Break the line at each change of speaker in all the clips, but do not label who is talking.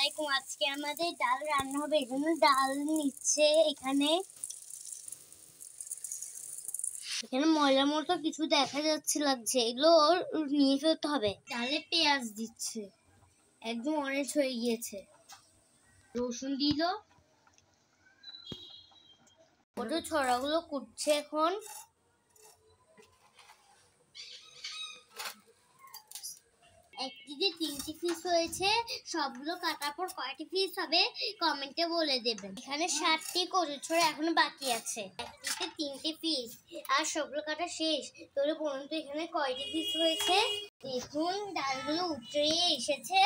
আলাইকুম। আজকে আমাদের ডাল রান্না হবে, এজন্য ডাল নিচ্ছে। এখানে ময়লা মতো কিছু দেখা লাগছে, এগুলো নিয়ে ফেলতে হবে। ডালে পেঁয়াজ দিচ্ছে, একদম অরেঞ্জ হয়ে গিয়েছে। রসুন দিল, ওটা ছড়াগুলো কুটছে এখন। একটিতে 3টি পিস হয়েছে, সবগুলো কাটার পর কয়টি পিস হবে কমেন্টে বলে দেবেন। এখানে 7টি কচুর ছড়া এখনো বাকি আছে, একটিতে 3টি পিস, আর সবগুলো কাটা শেষ। তাহলে বলুন তো এখানে কয়টি পিস হয়েছে। দেখুন ডালগুলো উঠে এসেছে,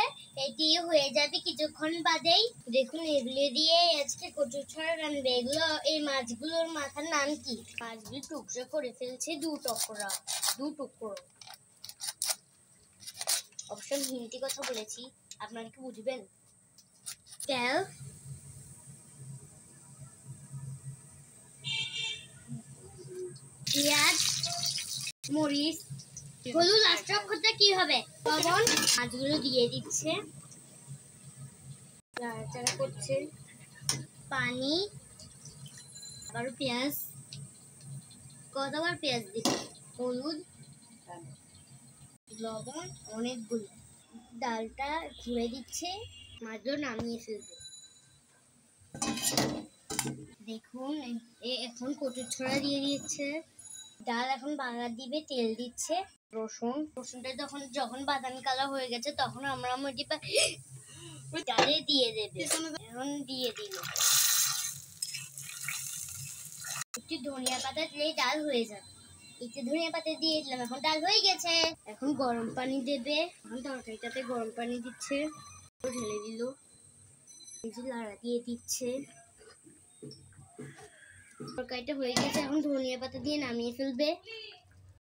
এটি হয়ে যাবে কিছুক্ষণ বাদেই। দেখুন এগুলো দিয়ে আজকে কচুর ছড়া রান্নবে। এগুলো এই মাছগুলোর মাথার নাম কি? মাছগুলো টুকরো করে ফেলছে, দু টুকরো। অবশ্য হিন্দি কথা বলেছি, আপনারা কি বুঝবেন? তেল, পেঁয়াজ, মরিচ, হলুদ, লাস্ট অক্ষরটা কি হবে? লবণ। মাছগুলো দিয়ে দিচ্ছে, নাড়াচাড়া করছে। পানি, আবার পেঁয়াজ, কতবার পেঁয়াজ দিচ্ছে। হলুদ, লবণ অনেকগুলো। ডালটা ঘুরে দিচ্ছে, মাছগুলো নামিয়ে ফেলবে। দেখুন এখন কচুর ছড়া দিয়ে দিচ্ছে। ডাল এখন বাগার দিবে, তেল দিচ্ছে। রসুনটা যখন বাদামি কালার হয়ে গেছে তখন আমরা ডালে দিয়ে দেবে। এখন দিয়ে দিল, একটু ধনিয়া পাতা দিলেই ডাল হয়ে যাবে। একটু ধনিয়া পাতা দিয়ে দিলাম, এখন ডাল হয়ে গেছে। এখন গরম পানি দেবে। এখন তরকারিটাতে গরম পানি দিচ্ছে, ঢেলে দিল, লাড়া দিয়ে দিচ্ছে। তরকারিটা হয়ে গেছে, এখন ধনিয়া পাতা দিয়ে নামিয়ে ফেলবে।